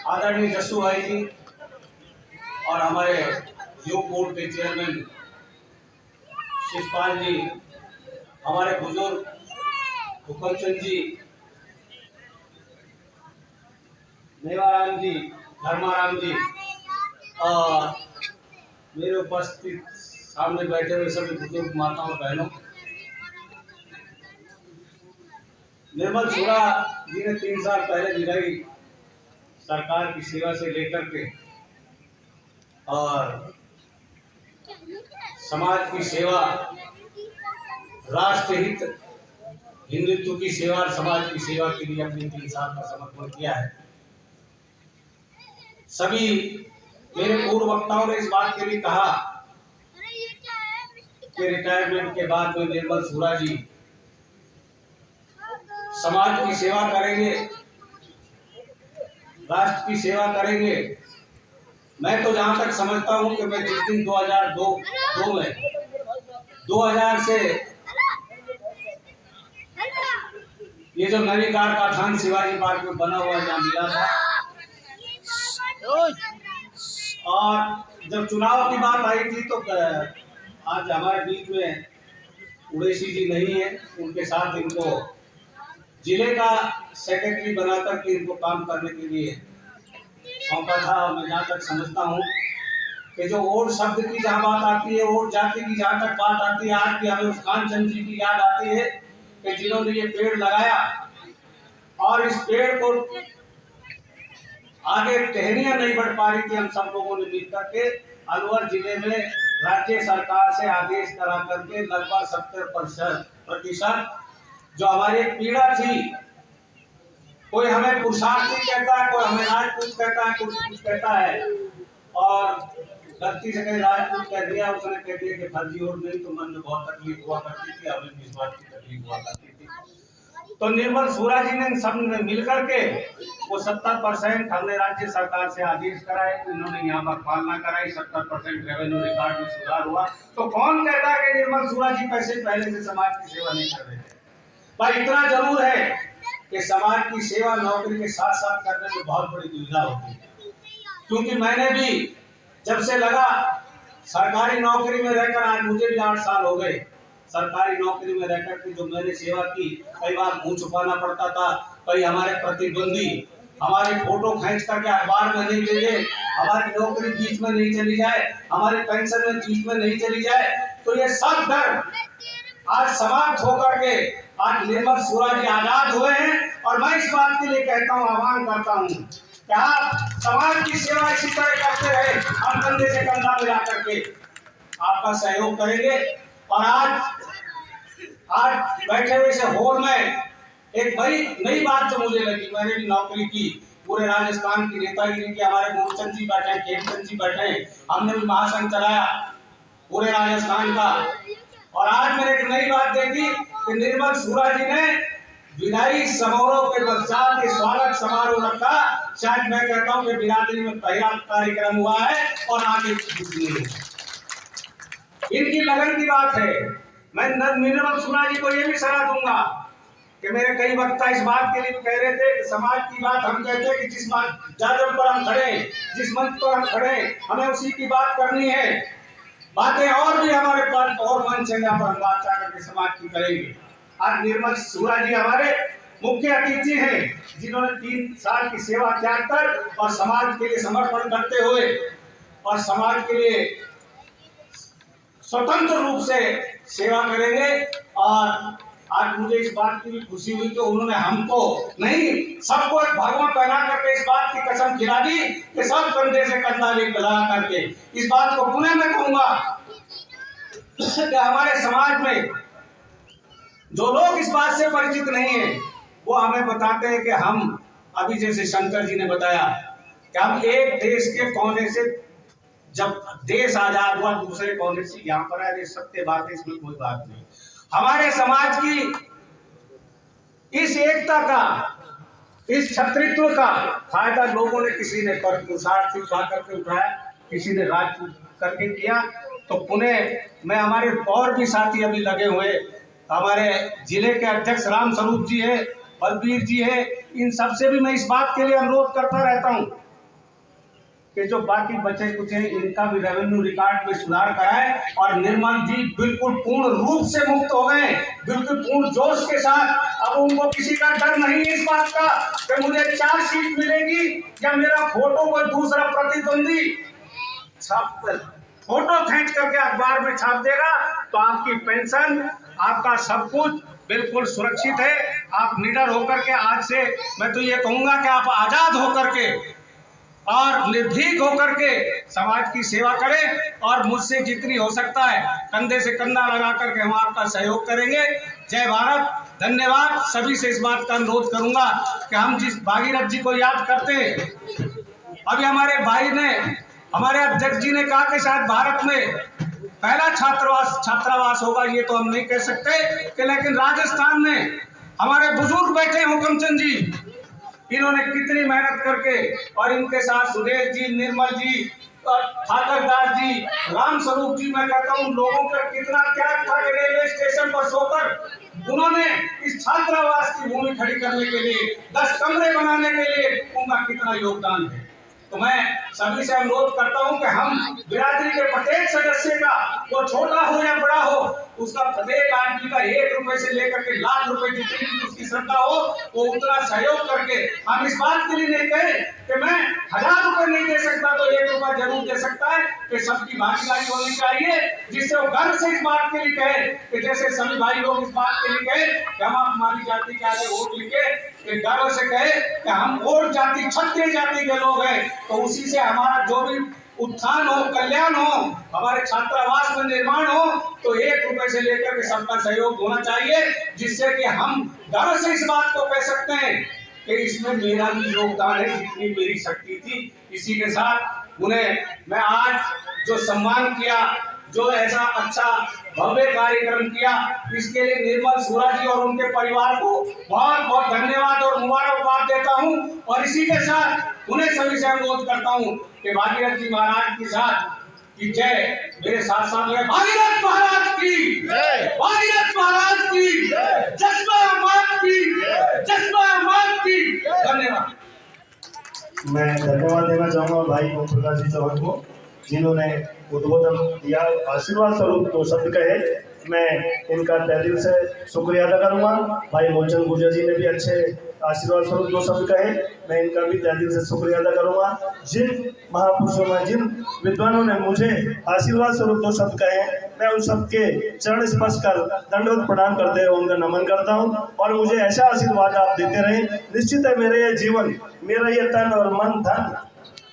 आदरणीय जस्सू भाई जी और हमारे योग बोर्ड के चेयरमैन शिषपाल जी, हमारे बुजुर्ग हुकमचंद जी, मेवाराम जी, धर्माराम जी और मेरे उपस्थित सामने बैठे हुए सभी बुजुर्ग माताओं और बहनों, निर्मल सूरा जी ने 3 साल पहले विधायी सरकार की सेवा से लेकर के और समाज की सेवा, राष्ट्र हित, हिंदुत्व की सेवा और समाज की सेवा के लिए अपने 3 साल का समर्पण किया है। सभी मेरे पूर्व वक्ताओं ने इस बात के लिए कहा कि रिटायरमेंट के बाद में निर्मल सूरा जी समाज की सेवा करेंगे, राष्ट्र की सेवा करेंगे। मैं तो जहां तक समझता हूं कि मैं जिस दिन 2002 में 2000 से ये जो नवीकार का थान शिवाजी पार्क में बना हुआ जहाँ मिला था, और जब चुनाव की बात आई थी तो आज हमारे बीच में उड़ेसी जी नहीं है, उनके साथ इनको जिले का सेक्रेटरी बनाकर के इनको काम करने के लिए सौंपा था। मैं जहाँ तक समझता हूँ कि जो वोट शब्द की जहाँ बात आती है, वोट जाति की जहाँ तक बात आती है, आज भी हमें उस कांचन जी की याद आती है कि जिन्होंने ये पेड़ लगाया और इस पेड़ को आगे टहनियां नहीं बढ़ पा रही थी। हम सब लोगों ने मिलकर के अलवर जिले में राज्य सरकार से आदेश करा करके लगभग 70% जो हमारी पीड़ा थी, कोई हमें पुरुषार्थी कहता है, कोई हमें राजपूत कहता है, कुछ कहता है, और गलती से कहीं राजपूत कह दिया, उसने कह दिया कि फर्जी वोट नहीं, तो मन में बहुत तकलीफ हुआ करती थी, हमें भी इस बात की तकलीफ हुआ करती थी। तो निर्मल सूरा जी ने सब ने मिलकर के वो 70% हमने राज्य सरकार से आदेश कराए, उन्होंने यहाँ पर पालना कराई, 70% रेवेन्यू रिकॉर्ड में सुधार हुआ। तो कौन कहता है कि निर्मल सूरा जी पैसे पहले से समाज की सेवा नहीं कर रहे थे? पर इतना जरूर है कि समाज की सेवा नौकरी के साथ साथ करने में बहुत बड़ी दुविधा होती है। क्योंकि मैंने भी जब से लगा सरकारी नौकरी में रहकर, आज मुझे भी 8 साल हो गए सरकारी नौकरी में रहकर के जो मैंने सेवा की, कई बार मुंह छुपाना पड़ता था, कई हमारे प्रतिद्वंदी हमारे फोटो खींच करके अखबार में नहीं दे दे, हमारी नौकरी बीच में नहीं चली जाए, हमारी पेंशन में बीच में नहीं चली जाए। तो ये सब डर आज समाप्त होकर के आज निर्मल सूरा जी आजाद हुए हैं। और मैं इस बात के लिए कहता हूँ, आह्वान करता हूँ कि आप समाज की सेवा इसी तरह करते रहे, हम कंधे से कंधा मिला करके आपका सहयोग करेंगे। और आज बैठे हुए से हॉल में एक बड़ी नई बात जो मुझे लगी, मैंने भी नौकरी की, पूरे राजस्थान की नेतागिरी की, हमारे मूलचंद जी बैठे, खेमचंद जी बैठे, हमने भी महासंघ चलाया पूरे राजस्थान का। और आज मैंने एक नई बात देखी कि निर्मल सूरा जी ने विदाई समारोह के पश्चात स्वागत समारोह रखा। शायद मैं कहता हूँ कि बिरादरी में पहला कार्यक्रम हुआ है और आगे इनकी लगन की बात है। मैं निर्मल सूरा जी को ये भी सलाह दूंगा कि मेरे कई वक्ता इस बात के लिए कह रहे थे कि समाज की बात हम कहते हैं कि जिस जगह पर हम खड़े, जिस मंच पर हम खड़े, हमें उसी की बात करनी है। बातें और भी हमारे पास और मंच है जहाँ पर हम बात करके समाज की करेंगे। आज निर्मल सूरा जी हमारे मुख्य अतिथि हैं, जिन्होंने 3 साल की सेवा त्याग कर और समाज के लिए समर्पण करते हुए और समाज के लिए स्वतंत्र रूप से सेवा करेंगे। और आज मुझे इस बात की भी खुशी हुई कि उन्होंने हमको नहीं, सबको एक भगवा पहना करके इस बात की कसम खिला दी कि सब कंधे से कंधा लगा करके इस बात को पुनः मैं कहूंगा कि हमारे समाज में जो लोग इस बात से परिचित नहीं है, वो हमें बताते हैं कि हम अभी जैसे शंकर जी ने बताया कि हम एक देश के कोने से, जब देश आजाद हुआ, दूसरे कोने से यहाँ पर आए, सत्य बात है, इसमें कोई बात नहीं। हमारे समाज की इस एकता का, इस छत्रित्व का फायदा लोगों ने, किसी ने कर पुरुषार्थ उठा करके उठाया, किसी ने राज करके किया। तो पुणे में हमारे और भी साथी अभी लगे हुए, हमारे जिले के अध्यक्ष राम स्वरूप जी है, बलबीर जी है, इन सबसे भी मैं इस बात के लिए अनुरोध करता रहता हूँ कि जो बाकी बचे कुछ हैं इनका भी रेवेन्यू रिकॉर्ड में सुधार कराए। और निर्मल जी बिल्कुल पूर्ण रूप से मुक्त हो गए, बिल्कुल पूर्ण जोश के साथ। अब उनको किसी का डर नहीं है इस बात का कि मुझे 4 सीट मिलेगी या मेरा फोटो कोई दूसरा प्रतिद्वंदी छाप फोटो खींच करके अखबार में छाप देगा तो आपकी पेंशन, आपका सब कुछ बिल्कुल सुरक्षित है। आप निडर होकर के आज से मैं तो ये कहूंगा कि आप आजाद होकर के और निर्भीक होकर के समाज की सेवा करें और मुझसे जितनी हो सकता है कंधे से कंधा लगा करके हम आपका सहयोग करेंगे। जय भारत, धन्यवाद। सभी से इस बात का अनुरोध करूंगा कि हम जिस भागीरथ जी को याद करते हैं, अभी हमारे भाई ने, हमारे अध्यक्ष जी ने कहा कि शायद भारत में पहला छात्रावास होगा, ये तो हम नहीं कह सकते कि, लेकिन राजस्थान में हमारे बुजुर्ग बैठे हुकमचंद जी, इन्होंने कितनी मेहनत करके, और इनके साथ सुरेश जी, निर्मल जी और ठाकर दास जी, राम स्वरूप जी, मैं कहता हूँ लोगों का कितना त्याग था कि रेलवे स्टेशन पर सोकर उन्होंने इस छात्रावास की भूमि खड़ी करने के लिए, 10 कमरे बनाने के लिए उनका कितना योगदान है। तो मैं सभी से अनुरोध करता हूं कि हम बिरादरी के प्रत्येक सदस्य का, वो छोटा हो या बड़ा हो, उसका प्रत्येक आदमी का 1 रुपए से लेकर के लाख रुपए जितनी भी उसकी श्रद्धा हो वो उतना सहयोग करके, हम इस बात के लिए नहीं कहे कि मैं 1000 रुपए नहीं दे सकता तो 1 रुपया जरूर दे सकता है, कि सबकी भागीदारी होनी चाहिए, जिससे वो गर्व से इस बात के लिए कहे कि जैसे सभी भाई लोग इस बात के लिए कहे कि हम हमारी जाति के आगे वोट लिखे, गर्व से कहे कि हम और जाति, क्षत्रिय जाति के लोग हैं, तो उसी से हमारा जो भी उत्थान हो, कल्याण हो, हमारे छात्रावास में निर्माण हो, तो 1 रुपए से लेकर के सबका सहयोग होना चाहिए, जिससे कि हम गर्व से इस बात को कह सकते हैं कि इसमें मेरा भी योगदान है, जितनी मेरी शक्ति थी। इसी के साथ उन्हें मैं आज जो सम्मान किया, जो ऐसा अच्छा भव्य कार्यक्रम किया, इसके लिए निर्मल सूरा जी और उनके परिवार को बहुत बहुत धन्यवाद और मुबारकबाद देता हूं। और इसी के साथ उन्हें सभी से अनुरोध करता हूं कि भागीरथ जी महाराज के साथ की जय, मेरे साथ साथ भागीरथ महाराज की जय, भागीरथ महाराज की जय, जज्बा मात की जय, जज्बा मात की। धन्यवाद। मैं धन्यवाद देना चाहूँगा भाई ओम प्रकाश जी चौहान को, जिन्होंने उद्बोधन दिया, आशीर्वाद स्वरूप 2 शब्द कहे। मैं इनका तहे दिल से शुक्रिया अदा करूँगा। भाई मूलचंद गुर्जर जी ने भी अच्छे आशीर्वाद स्वरूप 2 शब्द कहे, मैं इनका भी तहे दिल से शुक्रिया अदा करूँगा। जिन महापुरुषों में, जिन विद्वानों ने मुझे आशीर्वाद स्वरूप 2 शब्द कहे, मैं उन सबके चरण स्पर्श कर दंडवत प्रणाम करते हुए उनका नमन करता हूँ। और मुझे ऐसा आशीर्वाद आप देते रहें। निश्चित है मेरे ये जीवन, मेरा ये तन और मन धन,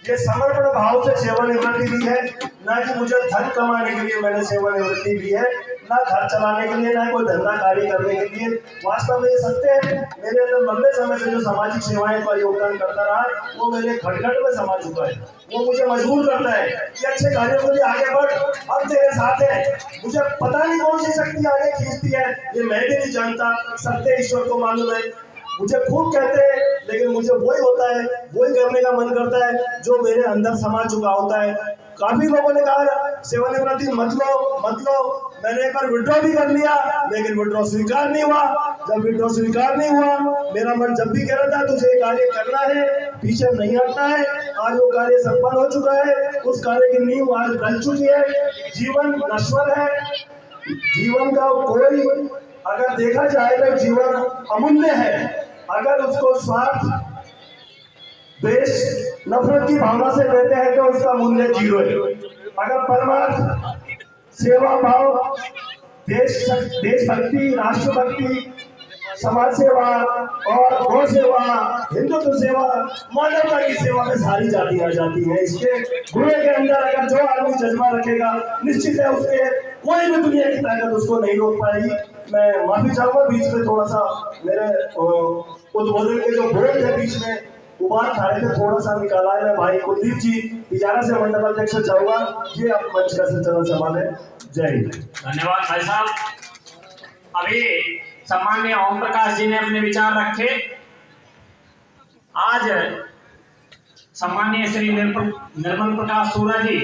ये समर्पण भाव से सेवानिवृत्ति भी है, ना कि मुझे धन कमाने के लिए मैंने सेवानिवृत्ति भी है, ना घर चलाने के लिए, ना कोई धंधा कार्य करने के लिए। वास्तव में ये सत्य है, मेरे अंदर लंबे समय से जो सामाजिक सेवाएं का योगदान करता रहा, वो मेरे खटखट में समा चुका है। वो मुझे मजबूर करता है कि अच्छे कार्यों के लिए आगे बढ़, अब तेरे साथ है। मुझे पता नहीं कौन सी शक्ति आगे खींचती है, ये मैं भी नहीं जानता, सत्य ईश्वर को मालूम है। मुझे खूब कहते हैं, लेकिन मुझे वही होता है, वही करने का मन करता है जो मेरे अंदर समा चुका होता है। काफी लोगों ने कहा सेवानिवृत्ति मत लो, मैंने एक बार विड्रॉ भी कर लिया, लेकिन विड्रॉ स्वीकार नहीं हुआ। जब विड्रॉ स्वीकार नहीं हुआ, मेरा मन जब भी कह रहा था तुझे कार्य करना है, पीछे नहीं हटना है, आज वो कार्य संपन्न हो चुका है, उस कार्य की नींव आज बन चुकी है। जीवन नश्वर है, जीवन का कोई, अगर देखा जाए तो जीवन अमूल्य है। अगर उसको स्वार्थ, द्वेष, नफरत की भावना से लेते हैं तो उसका मूल्य 0 है। अगर परमार्थ, सेवा भाव, देशभक्ति, राष्ट्रभक्ति, समाज सेवा और गौ सेवा, हिंदुत्व सेवा, मानवता की सेवा में सारी जातियां आ जाती है। इसके गुणे के अंदर अगर जो आदमी जज्बा रखेगा, निश्चित है उसके कोई भी दुनिया की ताकत उसको नहीं रोक पाएगी। मैं माफी चाहूंगा, बीच में थोड़ा सा मेरे उद्बोधन के जो बोल थे बीच में उबाल खा रहे थे, थोड़ा सा निकाला है। मैं भाई कुलदीप जी इजारा से मंडल अध्यक्ष चाहूंगा, ये आप मंच का संचालन संभाले। जय हिंद। धन्यवाद भाई साहब। अभी सम्माननीय ओम प्रकाश जी ने अपने विचार रखे। आज सम्माननीय श्री निर्मल प्रकाश सूरा जी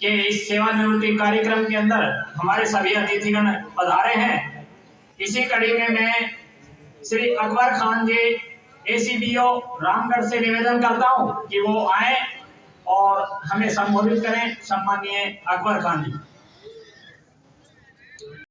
के इस सेवानिवृत्ति कार्यक्रम के अंदर हमारे सभी अतिथिगण पधारे हैं। इसी कड़ी में मैं श्री अकबर खान जी ACDO रामगढ़ से निवेदन करता हूं कि वो आए और हमें संबोधित करें सम्माननीय अकबर खान जी।